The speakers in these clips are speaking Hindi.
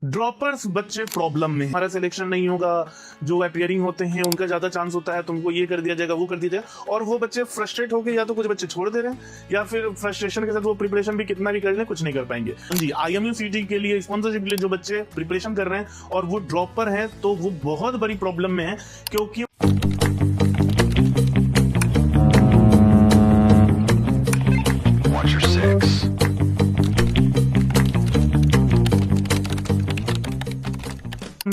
ड्रॉपर्स बच्चे प्रॉब्लम में, हमारा सिलेक्शन नहीं होगा, जो अपीयरिंग होते हैं उनका ज्यादा चांस होता है, तुमको ये कर दिया जाएगा वो कर दिया जाएगा, और वो बच्चे फ्रस्ट्रेट होकर या तो कुछ बच्चे छोड़ दे रहे हैं या फिर फ्रस्ट्रेशन के साथ वो प्रिपरेशन भी कितना भी कर लें कुछ नहीं कर पाएंगे। जी, IMU CT के लिए स्पॉन्सरशिप के लिए जो बच्चे प्रिपरेशन कर रहे हैं और वो ड्रॉपर है तो वो बहुत बड़ी प्रॉब्लम में है, क्योंकि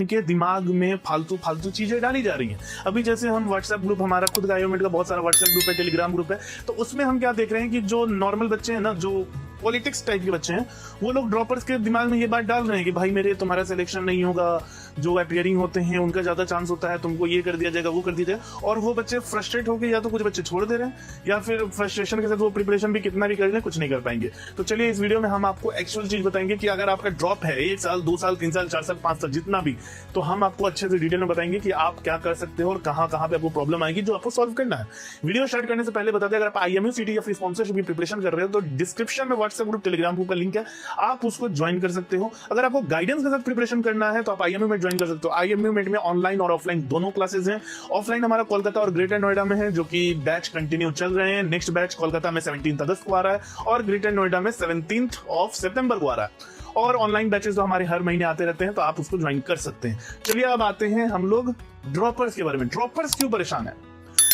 के दिमाग में फालतू फालतू चीजें डाली जा रही हैं। अभी जैसे हम व्हाट्सएप ग्रुप, हमारा खुद का आयोमेट का बहुत सारा व्हाट्सएप ग्रुप है, टेलीग्राम ग्रुप है, तो उसमें हम क्या देख रहे हैं कि जो नॉर्मल बच्चे हैं ना, जो पॉलिटिक्स टाइप के बच्चे हैं, वो लोग ड्रॉपर्स के दिमाग में ये बात डाल रहे हैं कि भाई मेरे तुम्हारा सिलेक्शन नहीं होगा, जो अपीयरिंग होते हैं उनका ज्यादा चांस होता है, तुमको ये कर दिया जाएगा वो कर दिया जाएगा, और वो बच्चे फ्रस्ट्रेट होकर या तो कुछ बच्चे छोड़ दे रहे हैं या फिर फ्रस्ट्रेशन के साथ वो प्रिपरेशन भी कितना भी कर लें कुछ नहीं कर पाएंगे। तो चलिए इस वीडियो में हम आपको एक्चुअल चीज बताएंगे कि अगर आपका ड्रॉप है 1 साल 2 साल 3 साल 4 साल 5 साल जितना भी, तो हम आपको अच्छे से डिटेल में बताएंगे कि आप क्या कर सकते हो और कहां कहां पे आपको प्रॉब्लम आएगी जो आपको सॉल्व करना है। वीडियो स्टार्ट करने से पहले बता दें, अगर आप IMU CT या फिर स्पॉन्सरशिप की प्रिपरेशन कर रहे हो तो डिस्क्रिप्शन में व्हाट्सएप ग्रुप टेलीग्राम ग्रुप का लिंक है, आप उसको ज्वाइन कर सकते हो। अगर आपको गाइडेंस के साथ प्रिपरेशन करना है तो आप IMU में ज्वाइन कर सकते हो। IMU में ऑनलाइन और ऑफलाइन दोनों क्लासेस हैं। ऑफलाइन हमारा कोलकाता और ग्रेटर नोएडा में है, जो कि बैच कंटिन्यू चल रहे हैं। नेक्स्ट बैच कोलकाता में 17 अगस्त को आ रहा है और ग्रेटर नोएडा में 17 सितंबर को आ रहा है। और ऑनलाइन बैचेस तो हमारे हर महीने आते रहते हैं, तो आप उसको ज्वाइन कर सकते हैं। चलिए अब आते हैं हम लोग ड्रॉपर्स के बारे में। ड्रॉपर्स क्यों परेशान है?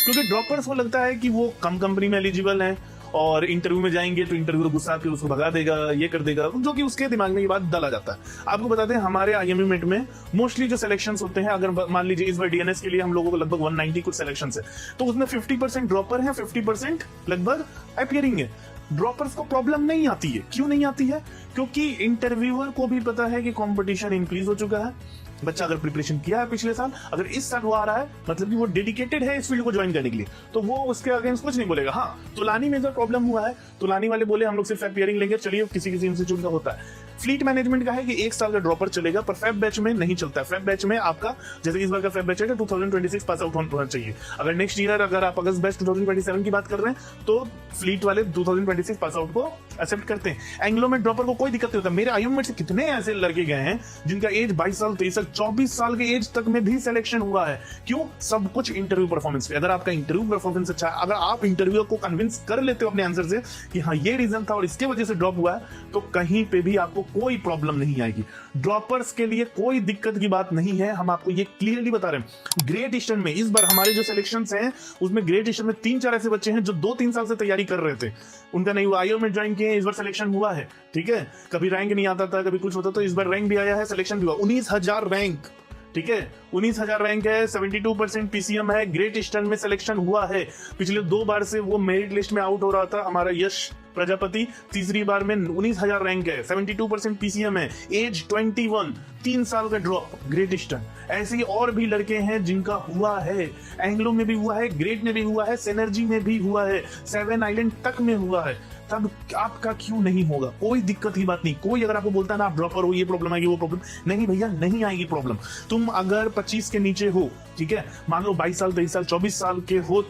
क्योंकि ड्रॉपर्स को लगता है कि वो कम कंपनी में एलिजिबल है और इंटरव्यू में जाएंगे तो इंटरव्यू गुस्सा के उसको भगा देगा, ये कर देगा, जो कि उसके दिमाग में ये बात डाला जाता है। आपको बता दें, हमारे IMU मेट में मोस्टली जो सिलेक्शंस होते हैं, अगर मान लीजिए इस बार DNS के लिए हम लोगों को लगभग 190 कुछ सिलेक्शंस है, तो उसमें 50% ड्रॉपर है, 50% लगभग अपीयरिंग है। ड्रॉपर्स को प्रॉब्लम नहीं आती है। क्यों नहीं आती है? क्योंकि इंटरव्यूअर को भी पता है कि कंपटीशन इंक्रीज हो चुका है। बच्चा अगर प्रिपरेशन किया है पिछले साल, अगर इस साल वो आ रहा है, मतलब कि वो डेडिकेटेड है इस फील्ड को ज्वाइन करने के लिए, तो वो उसके अगेंस्ट कुछ नहीं बोलेगा। हाँ, तुलानी में जो प्रॉब्लम हुआ है, तुलानी वाले बोले हम लोग सिर्फ अपीयरिंग लेंगे। चलिए, किसी किसी इंस्टीट्यूट का होता है। फ्लीट मैनेजमेंट का है कि 1 साल का ड्रॉपर चलेगा, पर फेब बैच में नहीं चलता है। फेब बैच में आपका, जैसे इस बार का फेब बैच है, 2026 पास आउट होना चाहिए। अगर नेक्स्ट ईयर अगर आप अगस्त बैच 2027 की बात कर रहे हैं, तो फ्लीट वाले 2026 पास आउट को एक्सेप्ट करते हैं। एंग्लो में ड्रॉपर को कोई दिक्कत नहीं होता। मेरे IMU में से कितने ऐसे लड़के गए हैं जिनका एज 22 साल 23 साल 24 साल के एज तक में भी सिलेक्शन हुआ है। क्यों? सब कुछ इंटरव्यू परफॉर्मेंस पे। अगर आपका इंटरव्यू परफॉर्मेंस अच्छा है, अगर आप इंटरव्यू को कन्विंस कर लेते हो अपने आंसर से कि हाँ ये रीजन था और इसके वजह से ड्रॉप हुआ है, तो कहीं पे भी आपको कोई प्रॉब्लम नहीं आएगी। ड्रॉपर्स के लिए कोई दिक्कत की बात नहीं है, हम आपको ये क्लियरली बता रहे हैं। ग्रेट ईस्टर्न में इस बार हमारे जो सिलेक्शंस हैं, उसमें ग्रेट ईस्टर्न में 3-4 ऐसे बच्चे हैं जो 2-3 साल से तैयारी कर रहे थे, उनका नहीं हुआ, IMU में ज्वाइन किए, इस बार सिलेक्शन हुआ है। ठीक है, कभी रैंक नहीं आता था, कभी कुछ होता, तो इस बार रैंक भी आया है, सिलेक्शन भी हुआ। 19,000 रैंक, ठीक है, 19,000 रैंक है, 72% PCM है, ग्रेट ईस्टर्न में सिलेक्शन हुआ है। पिछले 2 बार से वो मेरिट लिस्ट में आउट हो रहा था हमारा यश प्रजापति, तीसरी बार में 19,000 रैंक है, 72% PCM है, एज 21, 3 साल का ड्रॉप, ग्रेट ईस्टर्न। ऐसे ही और भी लड़के हैं जिनका हुआ है। एंग्लो में भी हुआ है, ग्रेट में भी हुआ है, सिनर्जी में भी हुआ है, 7 आइलैंड तक में हुआ है। तब आपका क्यों नहीं होगा? कोई दिक्कत की बात नहीं। कोई अगर आपको बोलता है ना आप ड्रॉपर हो, ये प्रॉब्लम आएगी वो प्रॉब्लम नहीं, भैया नहीं आएगी प्रॉब्लम। तुम अगर 25 के नीचे हो, ठीक है, मान लो 22 साल 23 साल 24 साल के हो,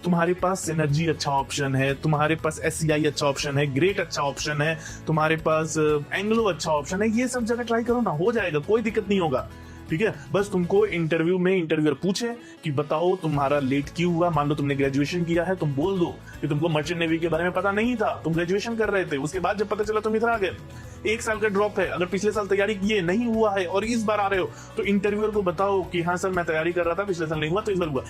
तुम्हारे पास सिनर्जी अच्छा ऑप्शन है, तुम्हारे पास SCI अच्छा ऑप्शन है, ग्रेट अच्छा ऑप्शन है, तुम्हारे पास एंग्लो अच्छा ऑप्शन है, ये सब जगह ट्राई करो ना, हो जाएगा, कोई दिक्कत नहीं होगा। ठीक है, बस तुमको इंटरव्यू में इंटरव्यूअर पूछे कि बताओ तुम्हारा लेट क्यों हुआ। मान लो तुमने ग्रेजुएशन किया है, तुम बोल दो कि तुमको मर्चेंट नेवी के बारे में पता नहीं था, तुम ग्रेजुएशन कर रहे थे, उसके बाद जब पता चला तुम इधर आ गए। 1 साल का ड्रॉप है, अगर पिछले साल तैयारी किए नहीं हुआ है और इस बार आ रहे हो, तो इंटरव्यूअर को बताओ कि हाँ सर मैं तैयारी कर रहा था, पिछले साल नहीं हुआ तो इस बार हुआ।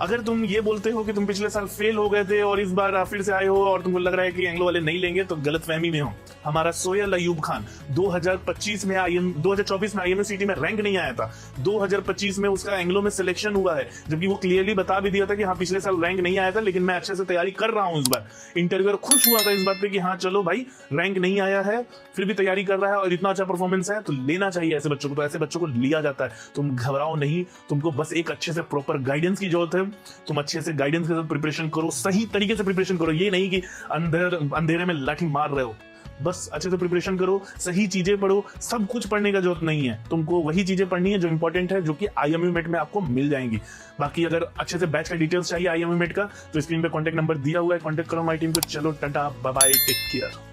अगर तुम ये बोलते हो कि तुम पिछले साल फेल हो गए थे और इस बार फिर से आए हो और तुमको लग रहा है कि एंग्लो वाले नहीं लेंगे, तो गलतफहमी में हो। हमारा सोहेल अयूब खान 2024 में IMU CT में रैंक नहीं आया था, 2025 में उसका एंग्लो में सिलेक्शन हुआ है, जबकि वो क्लियरली बता भी दिया था कि हाँ पिछले साल रैंक नहीं आया था लेकिन मैं अच्छे से तैयारी कर रहा हूँ इस बार। इंटरव्यूअर खुश हुआ था इस बात पे कि हाँ चलो भाई रैंक नहीं आया है फिर भी तैयारी कर रहा है और इतना अच्छा परफॉर्मेंस है, तो लेना चाहिए ऐसे बच्चों को। तो ऐसे बच्चों को लिया जाता है। तुम घबराओ नहीं, तुमको बस एक अच्छे से प्रॉपर गाइडेंस की जरूरत है। तुम अच्छे से गाइडेंस के साथ प्रिपरेशन करो, सही तरीके से प्रिपरेशन करो। ये नहीं कि अंधेरे में लाठी मार रहे हो। बस अच्छे से प्रिपरेशन करो, सही चीजें पढ़ो। सब कुछ पढ़ने का जरूरत नहीं है, तुमको वही चीजें पढ़नी है जो इंपॉर्टेंट है, जो कि IMU मेट में आपको मिल जाएंगी। बाकी अगर अच्छे से बैच का डिटेल्स चाहिए IMU मेट का, तो स्क्रीन पे कॉन्टेक्ट नंबर दिया हुआ है, कॉन्टेक्ट करो हमारी टीम को। चलो tata bye bye, take care.